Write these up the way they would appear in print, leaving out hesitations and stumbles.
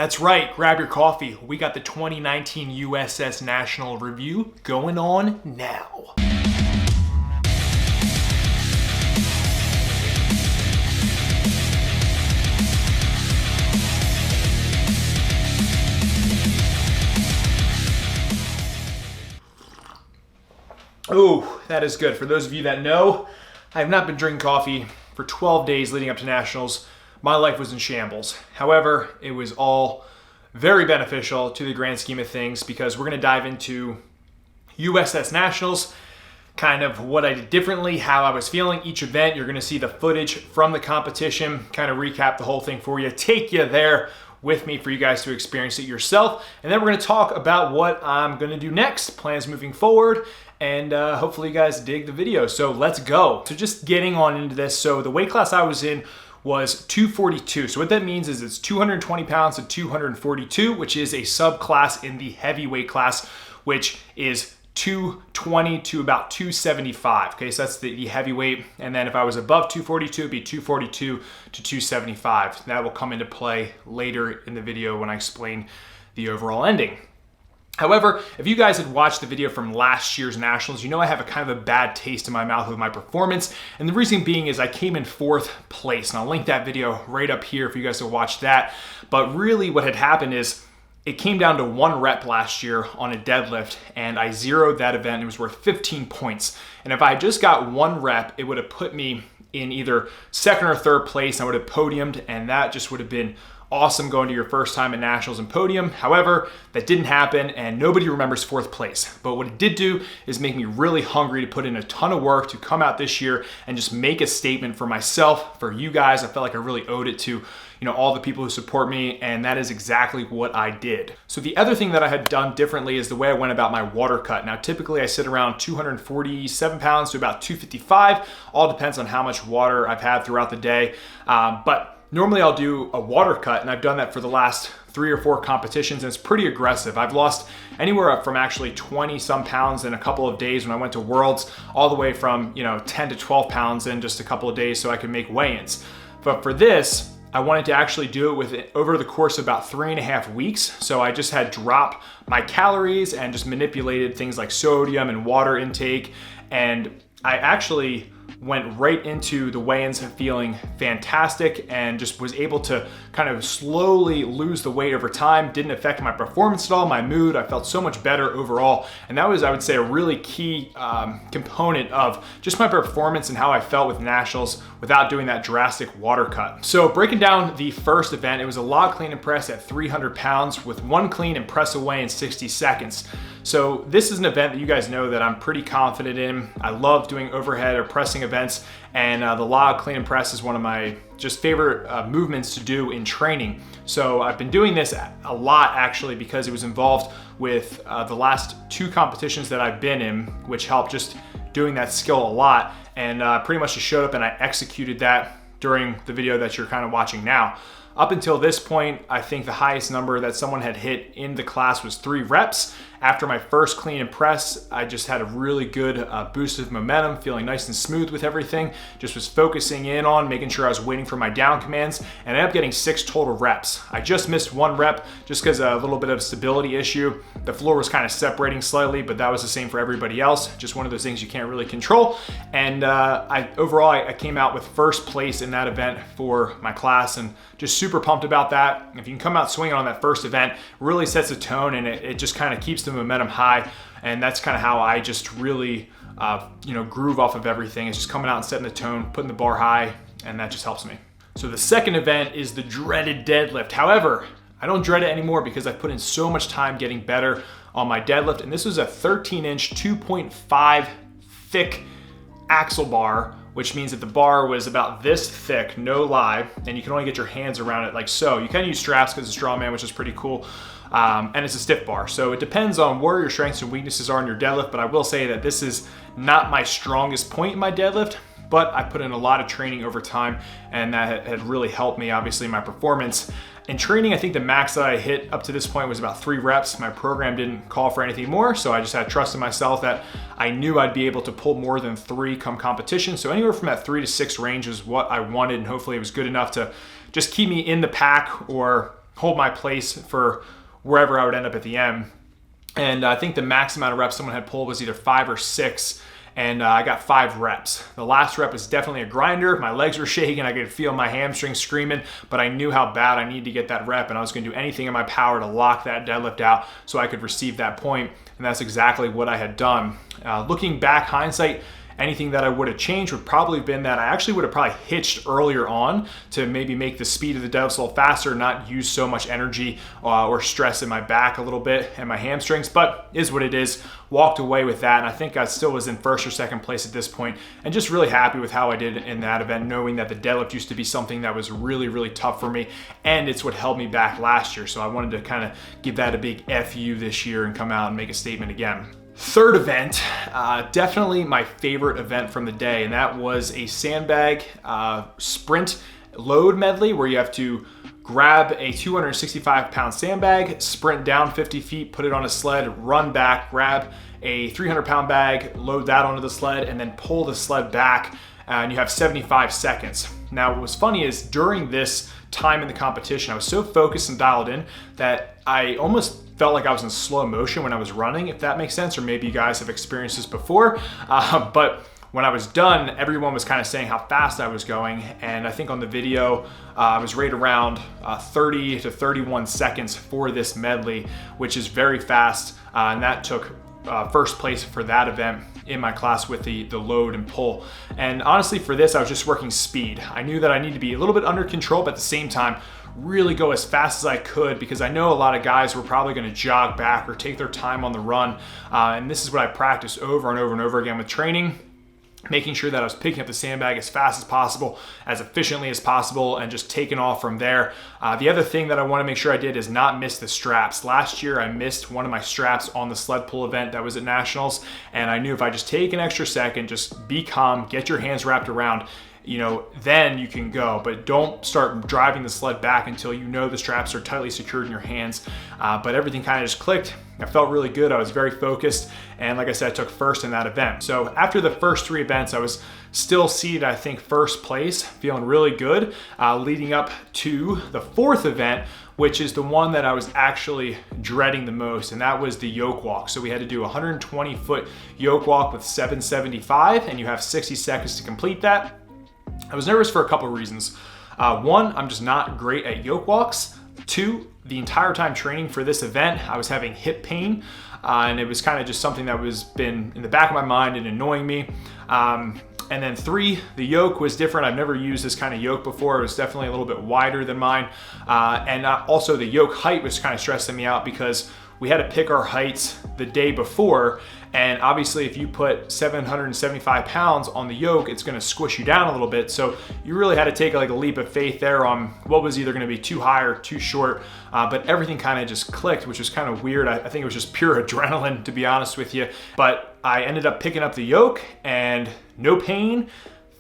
That's right, grab your coffee. We got the 2019 USS National Review going on now. Oh, that is good. For those of you that know, I have not been drinking coffee for 12 days leading up to Nationals. My life was in shambles. However, it was all very beneficial to the grand scheme of things because we're going to dive into USS Nationals, kind of what I did differently, how I was feeling each event. You're going to see the footage from the competition, kind of recap the whole thing for you, take you there with me for you guys to experience it yourself. And then we're going to talk about what I'm going to do next, plans moving forward, and hopefully you guys dig the video. So let's go. So just getting on into this. So the weight class I was in was 242. So what that means is it's 220 pounds to 242, which is a subclass in the heavyweight class, which is 220 to about 275. Okay, so that's the heavyweight. And then if I was above 242, it'd be 242 to 275. That will come into play later in the video when I explain the overall ending. However, if you guys had watched the video from last year's Nationals, you know I have a kind of a bad taste in my mouth with my performance. And the reason being is I came in 4th place. And I'll link that video right up here for you guys to watch that. But really what had happened is it came down to 1 rep last year on a deadlift, and I zeroed that event. It was worth 15 points. And if I had just got 1 rep, it would have put me in either 2nd or 3rd place. I would have podiumed, and that just would have been awesome going to your first time at Nationals and podium. However, that didn't happen and nobody remembers 4th place. But what it did do is make me really hungry to put in a ton of work to come out this year and just make a statement for myself, for you guys. I felt like I really owed it to all the people who support me, and that is exactly what I did. So the other thing that I had done differently is the way I went about my water cut. Now, typically I sit around 247 pounds to about 255. All depends on how much water I've had throughout the day. But normally I'll do a water cut, and I've done that for the last 3 or 4 competitions, and it's pretty aggressive. I've lost anywhere up from actually 20 some pounds in a couple of days when I went to Worlds, all the way from 10 to 12 pounds in just a couple of days so I could make weigh-ins. But for this, I wanted to actually do it over the course of about 3.5 weeks. So I just had dropped my calories and just manipulated things like sodium and water intake. And I actually went right into the weigh-ins feeling fantastic and just was able to kind of slowly lose the weight over time. Didn't affect my performance at all, my mood. I felt so much better overall. And that was, I would say, a really key component of just my performance and how I felt with Nationals without doing that drastic water cut. So breaking down the first event, it was a log clean and press at 300 pounds with 1 clean and press away in 60 seconds. So this is an event that you guys know that I'm pretty confident in. I love doing overhead or pressing events, and the log clean and press is one of my just favorite movements to do in training. So I've been doing this a lot actually because it was involved with the last 2 competitions that I've been in, which helped just doing that skill a lot, and pretty much just showed up and I executed that during the video that you're kind of watching now. Up until this point, I think the highest number that someone had hit in the class was 3 reps. After my first clean and press, I just had a really good boost of momentum, feeling nice and smooth with everything. Just was focusing in on making sure I was waiting for my down commands, and I ended up getting 6 total reps. I just missed 1 rep just because a little bit of a stability issue. The floor was kind of separating slightly, but that was the same for everybody else. Just one of those things you can't really control. And overall, I came out with 1st place in that event for my class, and just super pumped about that. If you can come out swinging on that first event, really sets a tone, and it just kind of keeps the momentum high. And that's kind of how I just really groove off of everything. It's just coming out and setting the tone, putting the bar high, and that just helps me. So the second event is the dreaded deadlift. However, I don't dread it anymore because I've put in so much time getting better on my deadlift. And this was a 13-inch 2.5 thick axle bar, which means that the bar was about this thick, no lie, and you can only get your hands around it like so. You can use straps because it's Strongman, which is pretty cool, and it's a stiff bar. So it depends on where your strengths and weaknesses are in your deadlift, but I will say that this is not my strongest point in my deadlift, but I put in a lot of training over time, and that had really helped me, obviously, in my performance. In training, I think the max that I hit up to this point was about 3 reps. My program didn't call for anything more, so I just had trust in myself that I knew I'd be able to pull more than 3 come competition. So anywhere from that 3 to 6 range is what I wanted, and hopefully it was good enough to just keep me in the pack or hold my place for wherever I would end up at the end. And I think the max amount of reps someone had pulled was either 5 or 6, and I got 5 reps. The last rep was definitely a grinder. My legs were shaking. I could feel my hamstrings screaming, but I knew how bad I needed to get that rep, and I was going to do anything in my power to lock that deadlift out so I could receive that point, and that's exactly what I had done. Looking back, hindsight, anything that I would have changed would probably have been that I actually would have probably hitched earlier on to maybe make the speed of the deadlift a little faster, not use so much energy or stress in my back a little bit and my hamstrings, but is what it is. Walked away with that, and I think I still was in first or second place at this point, and just really happy with how I did in that event, knowing that the deadlift used to be something that was really, really tough for me, and it's what held me back last year. So I wanted to kind of give that a big FU this year and come out and make a statement again. Third event, definitely my favorite event from the day, and that was a Sandbag Sprint load medley where you have to grab a 265-pound sandbag, sprint down 50 feet, put it on a sled, run back, grab a 300-pound bag, load that onto the sled, and then pull the sled back, and you have 75 seconds. Now, what was funny is during this time in the competition, I was so focused and dialed in that I almost felt like I was in slow motion when I was running, if that makes sense, or maybe you guys have experienced this before, but when I was done, everyone was kind of saying how fast I was going, and I think on the video, I was right around 30 to 31 seconds for this medley, which is very fast, and that took first place for that event in my class with the load and pull. And honestly, for this, I was just working speed. I knew that I need to be a little bit under control, but at the same time, really go as fast as I could, because I know a lot of guys were probably going to jog back or take their time on the run, and this is what I practiced over and over and over again with training, making sure that I was picking up the sandbag as fast as possible, as efficiently as possible, and just taking off from there. The other thing that I want to make sure I did is not miss the straps. Last year, I missed one of my straps on the sled pull event that was at Nationals, and I knew if I just take an extra second, just be calm, get your hands wrapped around, then you can go, but don't start driving the sled back until you know the straps are tightly secured in your hands. But everything kind of just clicked. I felt really good. I was very focused. And like I said, I took first in that event. So after the first 3 events, I was still seated, I think, first place, feeling really good, leading up to the 4th event, which is the one that I was actually dreading the most, and that was the yoke walk. So we had to do a 120-foot yoke walk with 775, and you have 60 seconds to complete that. I was nervous for a couple of reasons. One, I'm just not great at yoke walks. 2, the entire time training for this event, I was having hip pain, and it was kind of just something that was been in the back of my mind and annoying me. And then 3, the yoke was different. I've never used this kind of yoke before. It was definitely a little bit wider than mine. And also the yoke height was kind of stressing me out because we had to pick our heights the day before. And obviously if you put 775 pounds on the yoke, it's gonna squish you down a little bit. So you really had to take like a leap of faith there on what was either gonna be too high or too short. But everything kind of just clicked, which was kind of weird. I think it was just pure adrenaline, to be honest with you. But I ended up picking up the yoke and no pain.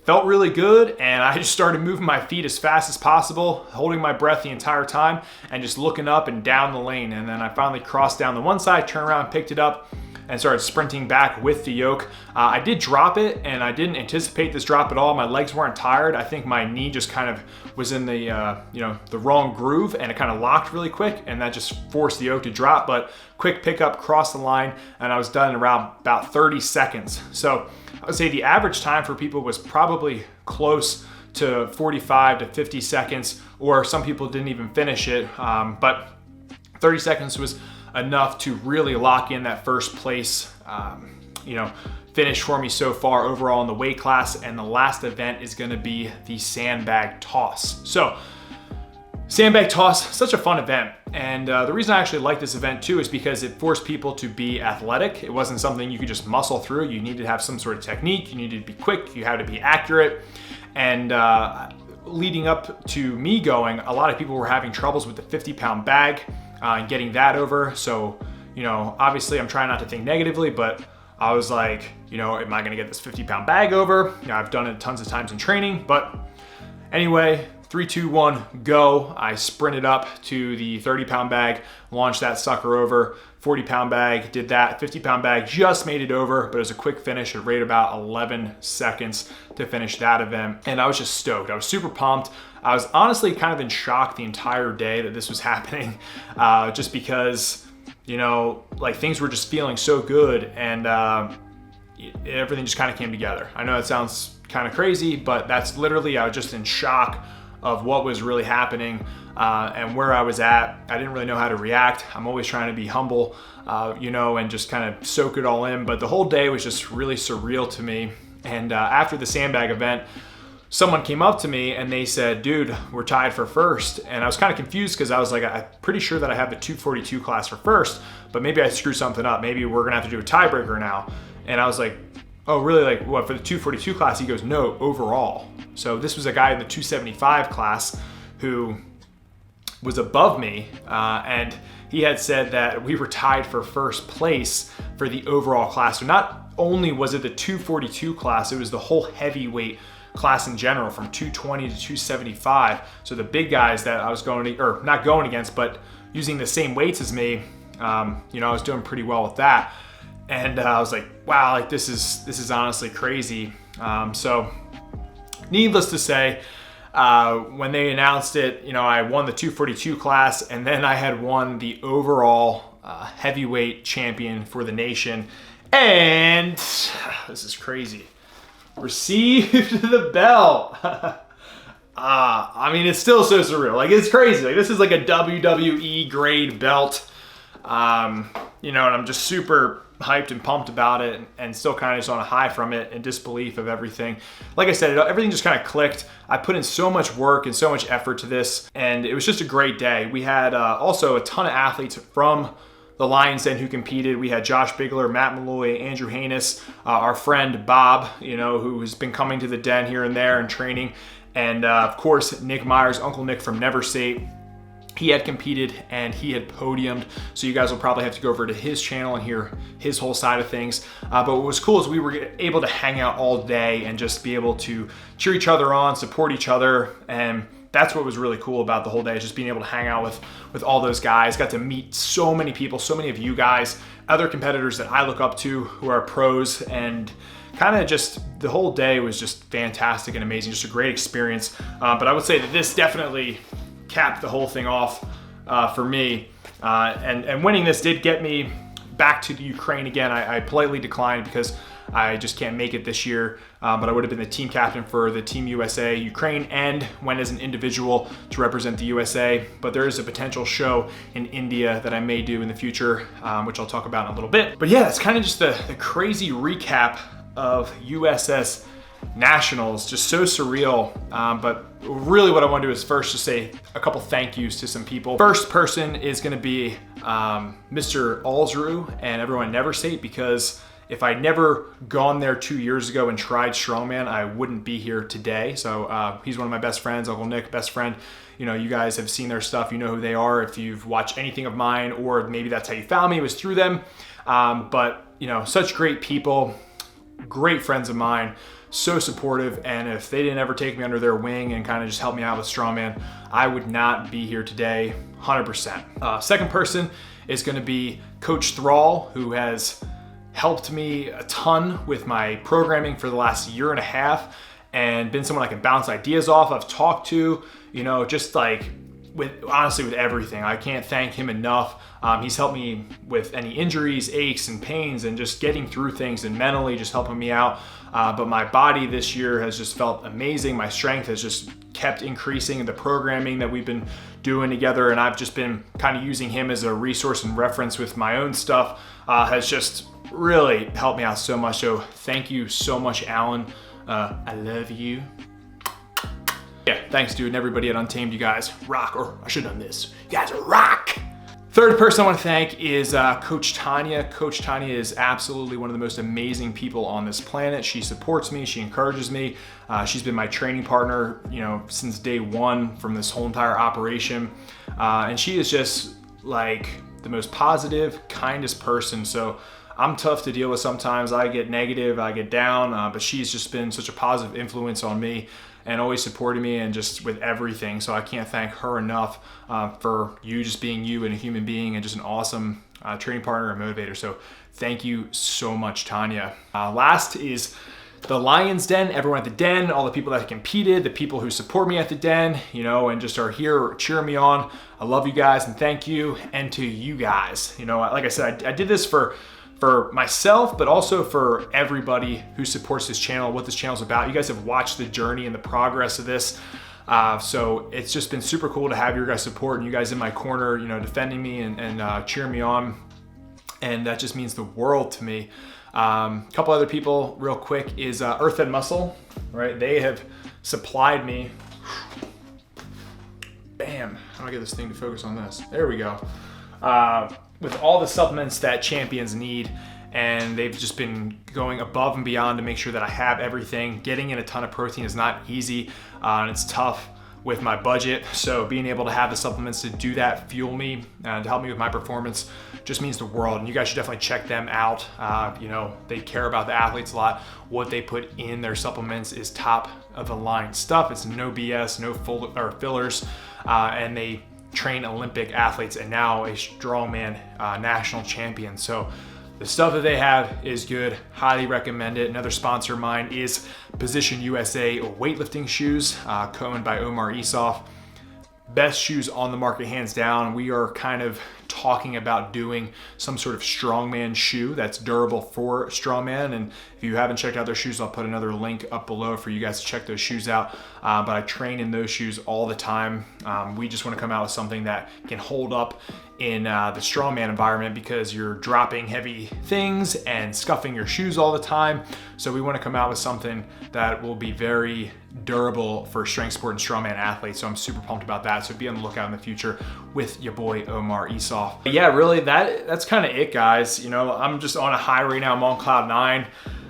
Felt really good, and I just started moving my feet as fast as possible, holding my breath the entire time, and just looking up and down the lane. And then I finally crossed down the one side, turned around, picked it up, and started sprinting back with the yoke. I did drop it, and I didn't anticipate this drop at all. My legs weren't tired. I think my knee just kind of was in the the wrong groove, and it kind of locked really quick, and that just forced the yoke to drop. But quick pickup, crossed the line, and I was done in around about 30 seconds. So I would say the average time for people was probably close to 45 to 50 seconds, or some people didn't even finish it. But 30 seconds was enough to really lock in that first place, finish for me so far overall in the weight class. And the last event is going to be the sandbag toss. So sandbag toss, such a fun event. And the reason I actually like this event too is because it forced people to be athletic. It wasn't something you could just muscle through. You needed to have some sort of technique. You needed to be quick. You had to be accurate. And leading up to me going, a lot of people were having troubles with the 50-pound bag and getting that over. So, obviously I'm trying not to think negatively, but I was like, am I gonna get this 50-pound bag over? I've done it tons of times in training, but anyway, 3, 2, 1, go. I sprinted up to the 30-pound bag, launched that sucker over. 40-pound bag, did that. 50-pound bag, just made it over, but it was a quick finish at right about 11 seconds to finish that event. And I was just stoked. I was super pumped. I was honestly kind of in shock the entire day that this was happening, just because, you know, like things were just feeling so good, and everything just kind of came together. I know it sounds kind of crazy, but that's literally, I was just in shock of what was really happening and where I was at. I didn't really know how to react. I'm always trying to be humble, you know, and just kind of soak it all in. But the whole day was just really surreal to me. And after the Sandbag event, someone came up to me and they said, dude, we're tied for first. And I was kind of confused because I was like, I'm pretty sure that I have the 242 class for first, but maybe I screwed something up. Maybe we're gonna have to do a tiebreaker now. And I was like, oh, really? Like, what, for the 242 class? He goes, no, overall. So this was a guy in the 275 class who was above me, and he had said that we were tied for first place for the overall class. So not only was it the 242 class, it was the whole heavyweight class in general, from 220 to 275. So the big guys that I was not going against, but using the same weights as me, you know, I was doing pretty well with that. And I was like, wow, like this is honestly crazy. So needless to say, when they announced it, you know, I won the 242 class, and then I had won the overall heavyweight champion for the nation. And this is crazy. Received the belt. I mean, it's still so surreal. Like, it's crazy. Like, this is like a WWE grade belt. You know, and I'm just super hyped and pumped about it, and still kind of just on a high from it, and disbelief of everything. Like I said, everything just kind of clicked. I put in so much work and so much effort to this, and it was just a great day. We had also a ton of athletes from the Lions Den who competed. We had Josh Bigler, Matt Malloy, Andrew Hanus, our friend Bob, you know, who has been coming to the den here and there and training, and of course Nick Myers, Uncle Nick from Never State. He had competed and he had podiumed, so you guys will probably have to go over to his channel and hear his whole side of things. But what was cool is we were able to hang out all day and just be able to cheer each other on, support each other, and that's what was really cool about the whole day, is just being able to hang out with all those guys. Got to meet so many people, so many of you guys, other competitors that I look up to who are pros, and kind of just the whole day was just fantastic and amazing, just a great experience. But I would say that this definitely capped the whole thing off for me. And winning this did get me back to the Ukraine again. I politely declined because I just can't make it this year, but I would have been the team captain for the Team USA Ukraine, and went as an individual to represent the USA. But there is a potential show in India that I may do in the future, which I'll talk about in a little bit. But yeah, it's kind of just the crazy recap of USS Nationals, just so surreal. But really what I want to do is first just say a couple thank yous to some people. First person is going to be Mr. Alsru and everyone Never State, because if I'd never gone there 2 years ago and tried Strongman, I wouldn't be here today. So he's one of my best friends, Uncle Nick, best friend. You know, you guys have seen their stuff, you know who they are. If you've watched anything of mine, or maybe that's how you found me, it was through them. But you know, such great people, great friends of mine, so supportive, and if they didn't ever take me under their wing and kind of just help me out with Strongman, I would not be here today, 100%. Second person is going to be Coach Thrall, who has helped me a ton with my programming for the last year and a half, and been someone I can bounce ideas off of, talk to, you know, just like honestly with everything. I can't thank him enough. He's helped me with any injuries, aches, and pains, and just getting through things, and mentally just helping me out. But my body this year has just felt amazing. My strength has just kept increasing in the programming that we've been doing together, and I've just been kind of using him as a resource and reference with my own stuff. Has just really helped me out so much. So thank you so much, Alan. I love you. Yeah, thanks, dude, and everybody at Untamed. You guys rock, or I should have done this. You guys rock. Third person I want to thank is Coach Tonya. Coach Tonya is absolutely one of the most amazing people on this planet. She supports me, she encourages me. She's been my training partner, you know, since day one from this whole entire operation. And she is just like the most positive, kindest person. So I'm tough to deal with sometimes. I get negative, I get down, but she's just been such a positive influence on me. and always supporting me and just with everything. So I can't thank her enough for you just being you and a human being and just an awesome training partner and motivator. So thank you so much, Tonya. Last is the Lions Den, everyone at the Den, all the people that competed, the people who support me at the Den, you know, and just are here cheering me on. I love you guys and thank you. And to you guys, you know, like I said, I did this for myself, but also for everybody who supports this channel, what this channel is about. You guys have watched the journey and the progress of this. So it's just been super cool to have your guys' support and you guys in my corner, you know, defending me and cheering me on. And that just means the world to me. A couple other people real quick is Earth and Muscle, right? They have supplied me, bam, how do I get this thing to focus on this? There we go. With all the supplements that champions need, and they've just been going above and beyond to make sure that I have everything. Getting in a ton of protein is not easy, and it's tough with my budget. So being able to have the supplements to do that, fuel me, and to help me with my performance just means the world. And you guys should definitely check them out. You know, they care about the athletes a lot. What they put in their supplements is top of the line stuff. It's no BS, no fillers, and they train Olympic athletes and now a strongman national champion. So the stuff that they have is good, highly recommend it. Another sponsor of mine is Position USA weightlifting shoes, co-owned by Omar Isuf. Best shoes on the market, hands down. We are kind of talking about doing some sort of strongman shoe that's durable for strongman. And if you haven't checked out their shoes, I'll put another link up below for you guys to check those shoes out. But I train in those shoes all the time. We just want to come out with something that can hold up in the strongman environment because you're dropping heavy things and scuffing your shoes all the time. So we want to come out with something that will be very durable for strength sport and strongman athletes. So I'm super pumped about that. So be on the lookout in the future with your boy Omar Isuf. But yeah, really that's kind of it, guys. You know, I'm just on a high right now. I'm on cloud 9.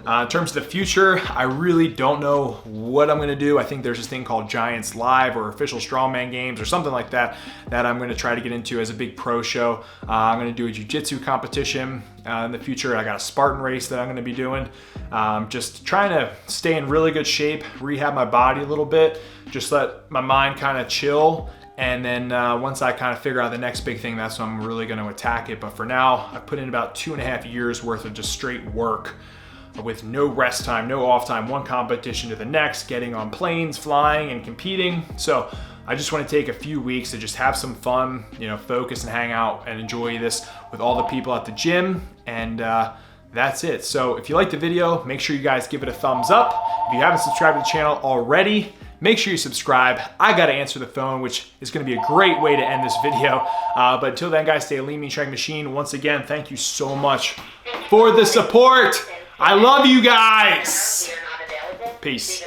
In terms of the future, I really don't know what I'm gonna do. I think there's this thing called Giants Live or Official Strongman Games or something like that I'm gonna try to get into as a big pro show. I'm gonna do a jiu-jitsu competition in the future. I got a Spartan race that I'm gonna be doing. Just trying to stay in really good shape, rehab my body a little bit, just let my mind kind of chill. And then once I kind of figure out the next big thing, that's when I'm really gonna attack it. But for now, I've put in about 2.5 years worth of just straight work with no rest time, no off time, one competition to the next, getting on planes, flying and competing. So I just want to take a few weeks to just have some fun, you know, focus and hang out and enjoy this with all the people at the gym. And that's it. So if you liked the video, make sure you guys give it a thumbs up. If you haven't subscribed to the channel already, make sure you subscribe. I got to answer the phone, which is going to be a great way to end this video. But until then, guys, stay a lean, mean, strength machine. Once again, thank you so much for the support. I love you guys. Peace.